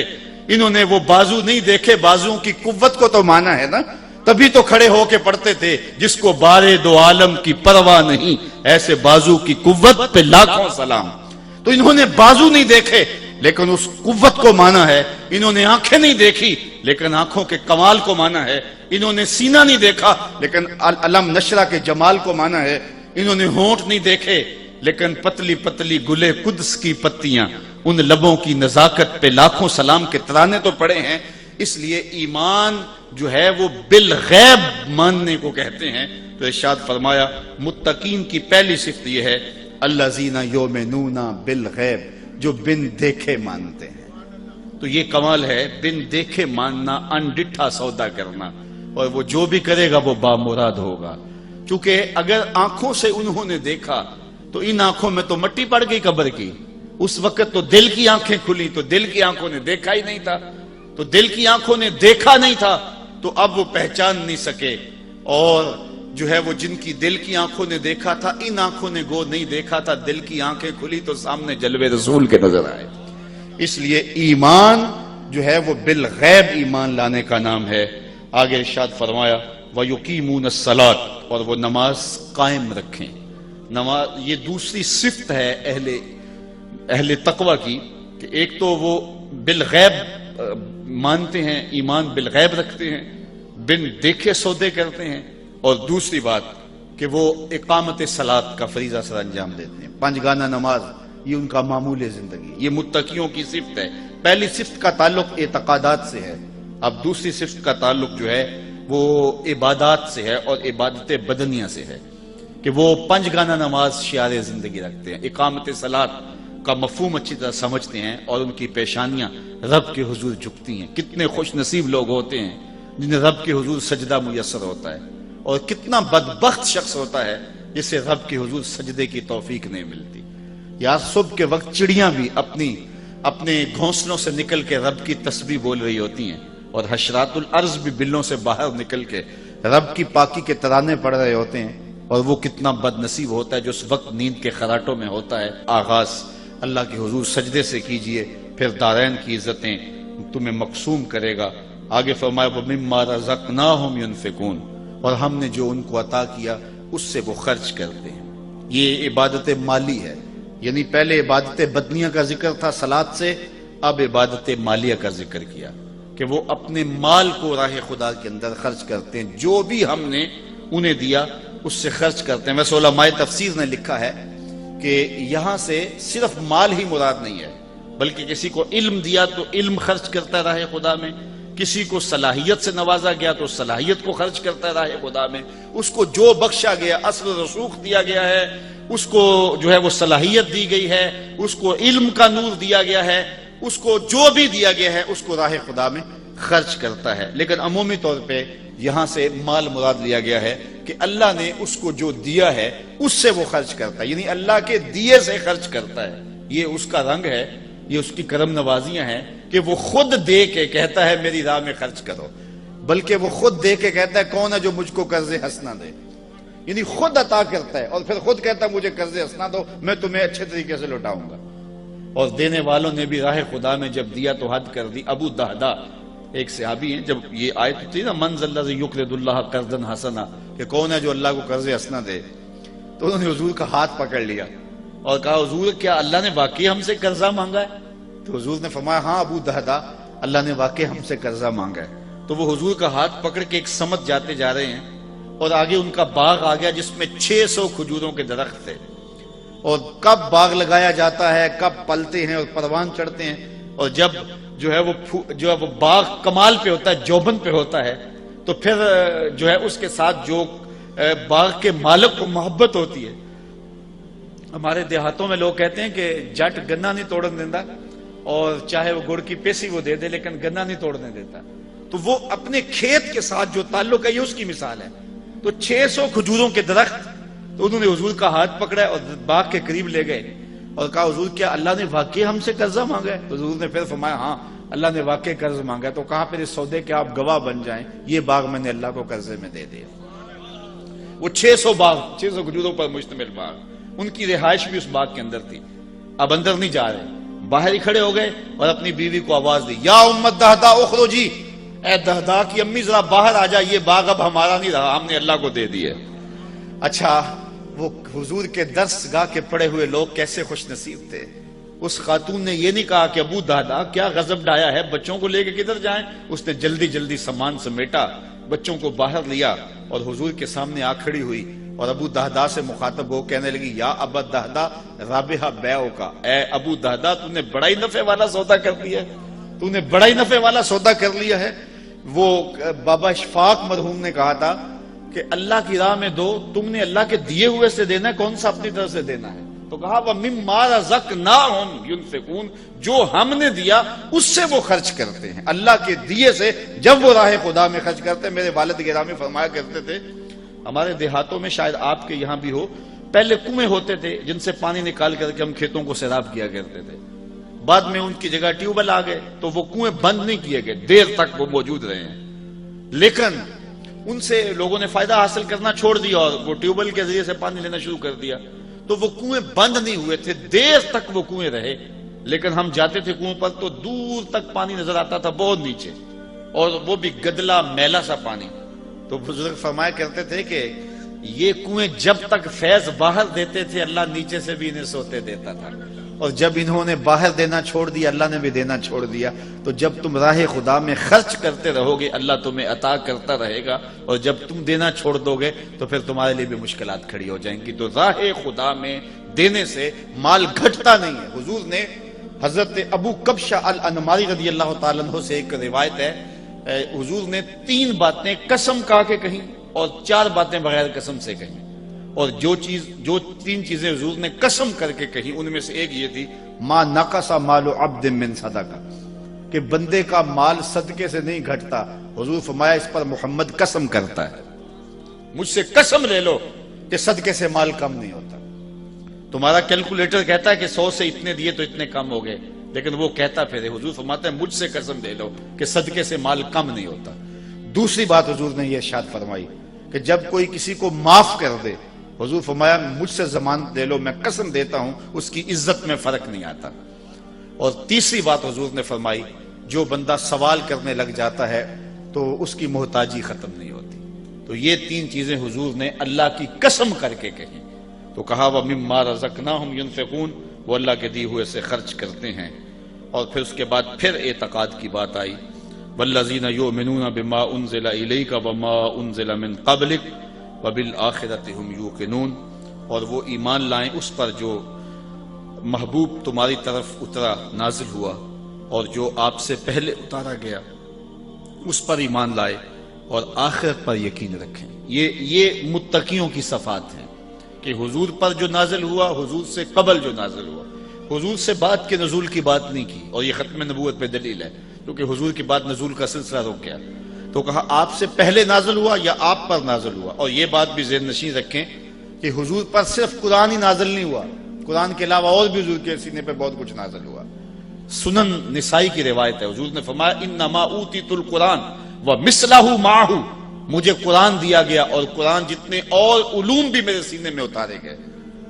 Speaker 2: انہوں نے وہ بازو نہیں دیکھے، بازوؤں کی قوت کو تو مانا ہے نا، تبھی تو کھڑے ہو کے پڑھتے تھے جس کو بارے دو عالم کی پرواہ نہیں، ایسے بازو کی قوت پہ لاکھوں سلام۔ تو انہوں نے بازو نہیں دیکھے لیکن اس قوت کو مانا ہے، انہوں نے آنکھیں نہیں دیکھی لیکن آنکھوں کے کمال کو مانا ہے، انہوں نے سینہ نہیں دیکھا لیکن علم نشرہ کے جمال کو مانا ہے، انہوں نے ہونٹ نہیں دیکھے لیکن پتلی پتلی گلے قدس کی پتیاں، ان لبوں کی نزاکت پہ لاکھوں سلام کے ترانے تو پڑے ہیں۔ اس لیے ایمان جو ہے وہ بالغیب ماننے کو کہتے ہیں۔ تو ارشاد فرمایا متقین کی پہلی صفت یہ ہے الذین یؤمنون بالغیب، جو بن دیکھے مانتے ہیں۔ تو یہ کمال ہے، بن دیکھے ماننا، انڈٹھا سودا کرنا، اور وہ جو بھی کرے گا وہ بامراد ہوگا۔ چونکہ اگر آنکھوں سے انہوں نے دیکھا تو ان آنکھوں میں تو مٹی پڑ گئی قبر کی، اس وقت تو دل کی آنکھیں کھلی، تو دل کی آنکھوں نے دیکھا ہی نہیں تھا، تو دل کی آنکھوں نے دیکھا نہیں تھا تو اب وہ پہچان نہیں سکے، اور جو ہے وہ جن کی دل کی آنکھوں نے دیکھا تھا، ان آنکھوں نے گو نہیں دیکھا تھا، دل کی آنکھیں کھلی تو سامنے جلوے رسول کے نظر آئے۔ اس لیے ایمان جو ہے وہ بالغیب ایمان لانے کا نام ہے۔ آگے ارشاد فرمایا وَيُقِيمُونَ الصَّلَاةَ، اور وہ نماز قائم رکھیں۔ نماز یہ دوسری صفت ہے اہل تقوی کی، کہ ایک تو وہ بالغیب مانتے ہیں، ایمان بالغیب رکھتے ہیں، بن دیکھے سودے کرتے ہیں، اور دوسری بات کہ وہ اقامت صلاۃ کا فریضہ سر انجام دیتے ہیں، 5 گانا نماز، یہ ان کا معمول زندگی، یہ متقیوں کی صفت ہے۔ پہلی صفت کا تعلق اعتقادات سے ہے، اب دوسری صفت کا تعلق جو ہے وہ عبادات سے ہے، اور عبادت بدنیہ سے ہے، کہ وہ 5 گانا نماز شعار زندگی رکھتے ہیں، اقامت صلاۃ کا مفہوم اچھی طرح سمجھتے ہیں، اور ان کی پیشانیاں رب کے حضور جھکتی ہیں۔ کتنے خوش نصیب لوگ ہوتے ہیں جنہیں رب کے حضور سجدہ میسر ہوتا ہے، اور کتنا بدبخت شخص ہوتا ہے جسے رب کے حضور سجدے کی توفیق نہیں ملتی۔ یا صبح کے وقت چڑیاں بھی اپنی اپنے گھونسلوں سے نکل کے رب کی تسبیح بول رہی ہوتی ہیں، اور حشرات الارض بھی بلوں سے باہر نکل کے رب کی پاکی کے ترانے پڑھ رہے ہوتے ہیں۔ اور وہ کتنا بد نصیب ہوتا ہے جو اس وقت نیند کے خراٹوں میں ہوتا ہے۔ آغاز اللہ کے حضور سجدے سے کیجئے، پھر دارین کی عزتیں تمہیں مقسوم کرے گا۔ آگے فرمایا وَمِمَّا رَزَقْنَاهُمْ يُنْفِقُونَ، اور ہم نے جو ان کو عطا کیا اس سے وہ خرچ کرتے ہیں۔ یہ عبادت مالی ہے، یعنی پہلے عبادت بدنیہ کا ذکر تھا صلاۃ سے، اب عبادت مالیہ کا ذکر کیا کہ وہ اپنے مال کو راہ خدا کے اندر خرچ کرتے ہیں، جو بھی ہم نے انہیں دیا اس سے خرچ کرتے ہیں۔ ویسے علماء تفسیر نے لکھا ہے کہ یہاں سے صرف مال ہی مراد نہیں ہے، بلکہ کسی کو علم دیا تو علم خرچ کرتا ہے راہ خدا میں، کسی کو صلاحیت سے نوازا گیا تو صلاحیت کو خرچ کرتا ہے راہ خدا میں، اس کو جو بخشا گیا، اصل رسوخ دیا گیا ہے، اس کو جو ہے وہ صلاحیت دی گئی ہے، اس کو علم کا نور دیا گیا ہے، اس کو جو بھی دیا گیا ہے اس کو راہ خدا میں خرچ کرتا ہے۔ لیکن عمومی طور پہ یہاں سے مال مراد لیا گیا ہے کہ اللہ نے اس کو جو دیا ہے اس سے وہ خرچ کرتا ہے، یعنی اللہ کے دیے سے خرچ کرتا ہے۔ یہ اس کا رنگ ہے، یہ اس کی کرم نوازیاں ہیں کہ وہ خود دے کے کہتا ہے میری راہ میں خرچ کرو، بلکہ وہ خود دے کے کہتا ہے کون ہے جو مجھ کو قرض حسنہ دے، یعنی خود عطا کرتا ہے اور پھر خود کہتا ہے مجھے قرض حسنہ دو، میں تمہیں اچھے طریقے سے لوٹاؤں گا۔ اور دینے والوں نے بھی راہ خدا میں جب دیا تو حد کر دی۔ ابو دہدا ایک صحابی ہیں، جب یہ آیت تھی نا من ذا الذی یقرض اللہ قرضا حسنا، کہ کون ہے جو اللہ کو قرض حسنہ دے، تو انہوں نے حضور کا ہاتھ پکڑ لیا اور کہا حضور کیا اللہ نے واقعی ہم سے قرضہ مانگا ہے؟ تو حضور نے فرمایا ہاں ابو دہدا، اللہ نے واقعی ہم سے قرضہ مانگا ہے۔ تو وہ حضور کا ہاتھ پکڑ کے ایک سمت جاتے جا رہے ہیں، اور آگے ان کا باغ آ گیا جس میں 600 کھجوروں کے درخت تھے، اور کب باغ لگایا جاتا ہے، کب پلتے ہیں اور پروان چڑھتے ہیں، اور جب جو ہے وہ باغ کمال پہ ہوتا ہے، جوبن پہ ہوتا ہے، تو پھر جو ہے اس کے ساتھ جو باغ کے مالک کو محبت ہوتی ہے۔ ہمارے دیہاتوں میں لوگ کہتے ہیں کہ جٹ گنا نہیں توڑن دیتا، اور چاہے وہ گڑ کی پیسی وہ دے دے لیکن گنا نہیں توڑنے دیتا، تو وہ اپنے کھیت کے ساتھ جو تعلق ہے یہ اس کی مثال ہے۔ تو 600 کھجوروں کے درخت، تو انہوں نے حضور کا ہاتھ پکڑا اور باغ کے قریب لے گئے اور کہا حضور کیا اللہ نے واقعی ہم سے قرضہ مانگا ہے؟ تو حضور نے پھر فرمایا ہاں اللہ نے واقعی قرض مانگا ہے۔ تو کہا پھر اس سودے کے آپ گواہ بن جائیں، یہ باغ میں نے اللہ کو قرضے میں دے دیا۔ وہ 600 کھجوروں پر مشتمل باغ، ان کی رہائش بھی اس باغ کے اندر تھی۔ اب اندر نہیں جا رہے، باہر ہی کھڑے ہو گئے اور اپنی بیوی کو آواز دی یا امت دہدا اخرجی، اے دہدا کی امی ذرا باہر آ جا، یہ باغ اب ہمارا نہیں رہا، ہم نے اللہ کو دے دیے۔ اچھا وہ حضور کے درس گاہ کے پڑے ہوئے لوگ کیسے خوش نصیب تھے۔ اس خاتون نے یہ نہیں کہا کہ ابو دہدا کیا غضب ڈایا ہے، بچوں کو لے کے کدھر جائیں، اس نے جلدی جلدی سامان سمیٹا، بچوں کو باہر لیا اور حضور کے سامنے آ کھڑی ہوئی، اور ابو دہدا سے مخاطب ہو کہنے لگی یا ابا دہدا رابحہ بیعو کا، اے ابو دہدا تو نے بڑا ہی نفع والا سودا کر لیا ہے، تو نے بڑا ہی نفع والا سودا کر لیا ہے۔ وہ بابا اشفاق مرحوم نے کہا تھا کہ اللہ کی راہ میں دو، تم نے اللہ کے دیے ہوئے سے دینا ہے، کون سا اپنی طرف سے دینا ہے؟ تو کہا وَمِمَّا رَزَقْنَاهُمْ يُنْفِقُونَ، جو ہم نے دیا اس سے وہ خرچ کرتے ہیں، اللہ کے دیے سے جب وہ راہ خدا میں خرچ کرتے ہیں۔ میرے والد گرامی فرمایا کرتے تھے، ہمارے دیہاتوں میں شاید آپ کے یہاں بھی ہو، پہلے کنویں ہوتے تھے جن سے پانی نکال کر کے ہم کھیتوں کو سیراب کیا کرتے تھے، بعد میں ان کی جگہ ٹیوبل آ گئے تو وہ کنویں بند نہیں کیے گئے، دیر تک وہ موجود رہے ہیں، لیکن ان سے لوگوں نے فائدہ حاصل کرنا چھوڑ دیا اور وہ ٹیوبل کے ذریعے سے پانی لینا شروع کر دیا، تو وہ کنویں بند نہیں ہوئے تھے، دیر تک وہ کنویں رہے، لیکن ہم جاتے تھے کنویں پر تو دور تک پانی نظر آتا تھا، بہت نیچے، اور وہ بھی گدلا میلا سا پانی۔ تو بزرگ فرمایا کرتے تھے کہ یہ کنویں جب تک فیض باہر دیتے تھے اللہ نیچے سے بھی انہیں سوتے دیتا تھا، اور جب انہوں نے باہر دینا چھوڑ دیا اللہ نے بھی دینا چھوڑ دیا۔ تو جب تم راہ خدا میں خرچ کرتے رہو گے اللہ تمہیں عطا کرتا رہے گا، اور جب تم دینا چھوڑ دو گے تو پھر تمہارے لیے بھی مشکلات کھڑی ہو جائیں گی۔ تو راہ خدا میں دینے سے مال گھٹتا نہیں ہے۔ حضور نے حضرت ابو کبشہ الانماری رضی اللہ تعالیٰ عنہ سے ایک روایت ہے، حضور نے 3 باتیں قسم کھا کے کہیں اور 4 باتیں بغیر قسم سے کہیں، اور جو 3 چیزیں حضور نے قسم کر کے کہیں ان میں سے ایک یہ تھی ما نقص مال عبد من صدقہ، کہ بندے کا مال صدقے سے نہیں گھٹتا۔ حضور فرمایا اس پر محمد قسم کرتا ہے، مجھ سے قسم لے لو کہ صدقے سے مال کم نہیں ہوتا۔ تمہارا کیلکولیٹر کہتا ہے کہ 100 سے اتنے دیے تو اتنے کم ہو گئے، لیکن وہ کہتا پھر حضور فرماتے ہیں مجھ سے قسم دے لو کہ صدقے سے مال کم نہیں ہوتا۔ دوسری بات حضور نے یہ ارشاد فرمائی کہ جب کوئی کسی کو معاف کر دے، حضور فرمایا مجھ سے ضمانت دے لو، میں قسم دیتا ہوں اس کی عزت میں فرق نہیں آتا۔ اور تیسری بات حضور نے فرمائی جو بندہ سوال کرنے لگ جاتا ہے تو اس کی محتاجی ختم نہیں ہوتی۔ تو یہ تین چیزیں حضور نے اللہ کی قسم کر کے کہی۔ تو کہا وَمِمَّا رَزَقْنَاهُمْ يُنْفِقُونَ، وہ اللہ کے دی ہوئے سے خرچ کرتے ہیں۔ اور پھر اس کے بعد پھر اعتقاد کی بات آئی، وَالَّذِينَ يُؤْمِنُونَ بِمَا أُنزِلَ إِلَيْكَ وَمَا أُنزِلَ مِن قَبْلِكَ وَبِالْآخِرَةِ هُمْ يُوقِنُونَ، اور وہ ایمان لائیں اس پر جو محبوب تمہاری طرف اترا نازل ہوا اور جو آپ سے پہلے اتارا گیا اس پر ایمان لائے اور آخرت پر یقین رکھیں۔ یہ متقیوں کی صفات ہیں کہ حضور پر جو نازل ہوا، حضور سے قبل جو نازل ہوا، حضور سے بعد کے نزول کی بات نہیں کی، اور یہ ختم نبوت پہ دلیل ہے کیونکہ حضور کے بعد نزول کا سلسلہ رک گیا۔ تو کہا آپ سے پہلے نازل ہوا یا آپ پر نازل ہوا۔ اور یہ بات بھی ذہن نشین رکھیں کہ حضور پر صرف قرآن ہی نازل نہیں ہوا، قرآن کے علاوہ اور بھی حضور کے سینے پہ بہت کچھ نازل ہوا۔ سنن نسائی کی روایت ہے، حضور نے فرمایا انما اوتیت القرآن ومثلہ معہ، مجھے قرآن دیا گیا اور قرآن جتنے اور علوم بھی میرے سینے میں اتارے گئے۔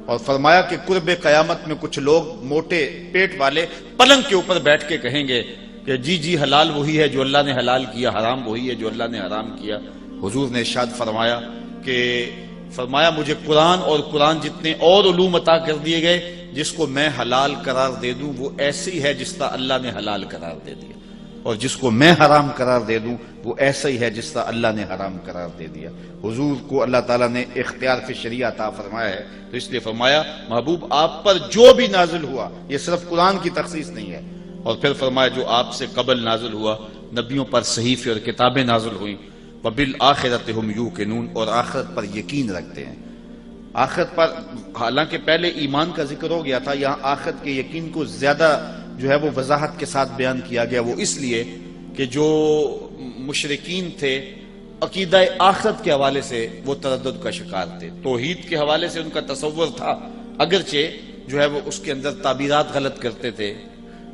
Speaker 2: اور فرمایا کہ قرب قیامت میں کچھ لوگ موٹے پیٹ والے پلنگ کے اوپر بیٹھ کے کہیں گے کہ جی جی حلال وہی ہے جو اللہ نے حلال کیا، حرام وہی ہے جو اللہ نے حرام کیا۔ حضور نے ارشاد فرمایا کہ مجھے قرآن اور قرآن جتنے اور علوم عطا کر دیے گئے، جس کو میں حلال قرار دے دوں وہ ایسے ہی ہے جس طرح اللہ نے حلال قرار دے دیا، اور جس کو میں حرام قرار دے دوں وہ ایسا ہی ہے جس طرح اللہ نے حرام قرار دے دیا۔ حضور کو اللہ تعالیٰ نے اختیار فی شریعہ عطا فرمایا ہے، تو اس لیے فرمایا محبوب آپ پر جو بھی نازل ہوا، یہ صرف قرآن کی تخصیص نہیں ہے۔ اور پھر فرمایا جو آپ سے قبل نازل ہوا، نبیوں پر صحیفے اور کتابیں نازل ہوئیں، وَبِالْآخِرَةِ هُمْ يُوقِنُونَ، اور آخرت پر یقین رکھتے ہیں۔ آخرت پر حالانکہ پہلے ایمان کا ذکر ہو گیا تھا، یہاں آخرت کے یقین کو زیادہ جو ہے وہ وضاحت کے ساتھ بیان کیا گیا، وہ اس لیے کہ جو مشرکین تھے عقیدہ آخرت کے حوالے سے وہ تردد کا شکار تھے۔ توحید کے حوالے سے ان کا تصور تھا، اگرچہ جو ہے وہ اس کے اندر تعبیرات غلط کرتے تھے،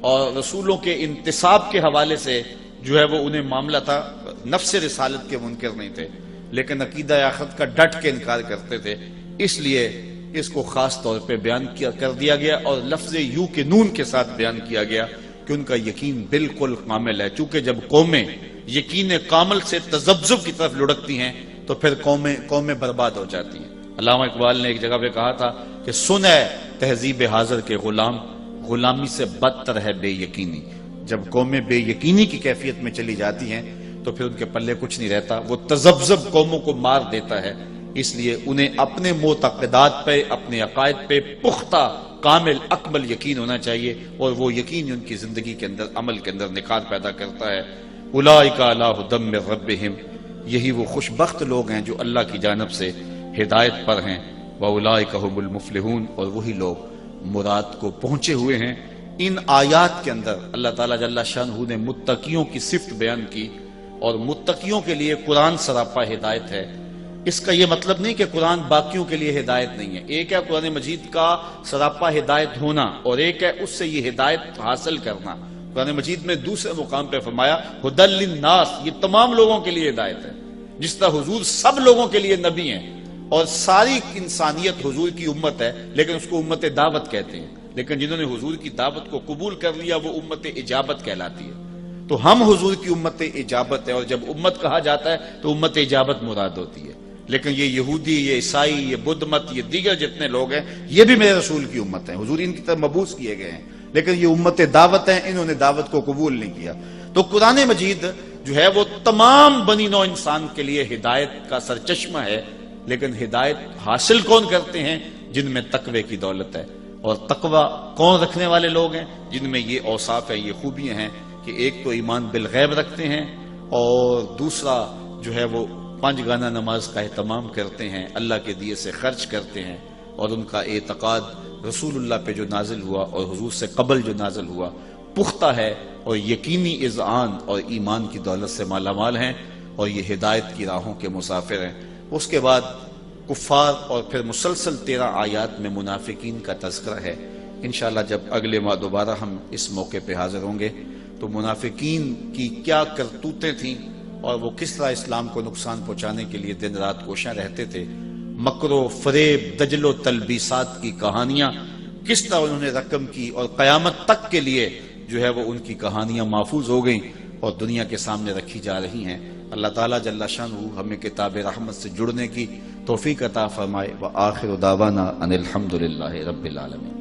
Speaker 2: اور رسولوں کے انتصاب کے حوالے سے جو ہے وہ انہیں معاملہ تھا، نفس رسالت کے منکر نہیں تھے، لیکن عقیدہ آخرت کا ڈٹ کے انکار کرتے تھے۔ اس لیے اس کو خاص طور پہ بیان کر دیا گیا اور لفظ یو کے نون کے ساتھ بیان کیا گیا کہ ان کا یقین بالکل کامل ہے، چونکہ جب قومیں یقین کامل سے تذبذب کی طرف لڑکتی ہیں تو پھر قومیں برباد ہو جاتی ہیں۔ علامہ اقبال نے ایک جگہ پہ کہا تھا کہ سن ہے تہذیب حاضر کے غلام، غلامی سے بدتر ہے بے یقینی۔ جب قومیں بے یقینی کی کیفیت میں چلی جاتی ہیں تو پھر ان کے پلے کچھ نہیں رہتا، وہ تذبذب قوموں کو مار دیتا ہے۔ اس لیے انہیں اپنے معتقدات پہ، اپنے عقائد پہ پختہ کامل اکمل یقین ہونا چاہیے، اور وہ یقین ان کی زندگی کے اندر، عمل کے اندر نکھار پیدا کرتا ہے۔ اولئک علی ھدی من ربہم، یہی وہ خوش بخت لوگ ہیں جو اللہ کی جانب سے ہدایت پر ہیں۔ واولئک ھم المفلحون، اور وہی لوگ مراد کو پہنچے ہوئے ہیں۔ ان آیات کے اندر اللہ تعالیٰ جل شانہ نے متقیوں کی صفت بیان کی، اور متقیوں کے لیے قرآن سراپا ہدایت ہے۔ اس کا یہ مطلب نہیں کہ قرآن باقیوں کے لیے ہدایت نہیں ہے۔ ایک ہے قرآن مجید کا سراپا ہدایت ہونا، اور ایک ہے اس سے یہ ہدایت حاصل کرنا۔ قرآن مجید میں دوسرے مقام پہ فرمایا ھدی للناس، یہ تمام لوگوں کے لیے ہدایت ہے۔ جس طرح حضور سب لوگوں کے لیے نبی ہیں اور ساری انسانیت حضور کی امت ہے، لیکن اس کو امت دعوت کہتے ہیں، لیکن جنہوں نے حضور کی دعوت کو قبول کر لیا وہ امت اجابت کہلاتی ہے۔ تو ہم حضور کی امت اجابت ہے، اور جب امت کہا جاتا ہے تو امت اجابت مراد ہوتی ہے۔ لیکن یہ یہودی، یہ عیسائی، یہ بدھ مت، یہ دیگر جتنے لوگ ہیں، یہ بھی میرے رسول کی امت ہیں، حضور ان کی طرف مبعوث کیے گئے ہیں، لیکن یہ امت دعوت ہے، انہوں نے دعوت کو قبول نہیں کیا۔ تو قرآن مجید جو ہے وہ تمام بنی نوع انسان کے لیے ہدایت کا سرچشمہ ہے، لیکن ہدایت حاصل کون کرتے ہیں؟ جن میں تقوی کی دولت ہے۔ اور تقوی کون رکھنے والے لوگ ہیں؟ جن میں یہ اوصاف ہے، یہ خوبیاں ہیں کہ ایک تو ایمان بالغیب رکھتے ہیں، اور دوسرا جو ہے وہ 5 گانہ نماز کا اہتمام کرتے ہیں، اللہ کے دیے سے خرچ کرتے ہیں، اور ان کا اعتقاد رسول اللہ پہ جو نازل ہوا اور حضور سے قبل جو نازل ہوا پختہ ہے، اور یقینی اذعان اور ایمان کی دولت سے مالا مال ہیں، اور یہ ہدایت کی راہوں کے مسافر ہیں۔ اس کے بعد کفار، اور پھر مسلسل 13 آیات میں منافقین کا تذکرہ ہے۔ انشاءاللہ جب اگلے ماہ دوبارہ ہم اس موقع پہ حاضر ہوں گے تو منافقین کی کیا کرتوتیں تھیں اور وہ کس طرح اسلام کو نقصان پہنچانے کے لیے دن رات کوشاں رہتے تھے، مکر و فریب، دجل و تلبیسات کی کہانیاں کس طرح انہوں نے رقم کی اور قیامت تک کے لیے جو ہے وہ ان کی کہانیاں محفوظ ہو گئیں اور دنیا کے سامنے رکھی جا رہی ہیں۔ اللہ تعالیٰ جل شانہ ہمیں کتاب رحمت سے جڑنے کی توفیق عطا فرمائے۔ وآخر دعوانا ان الحمدللہ رب العالمین۔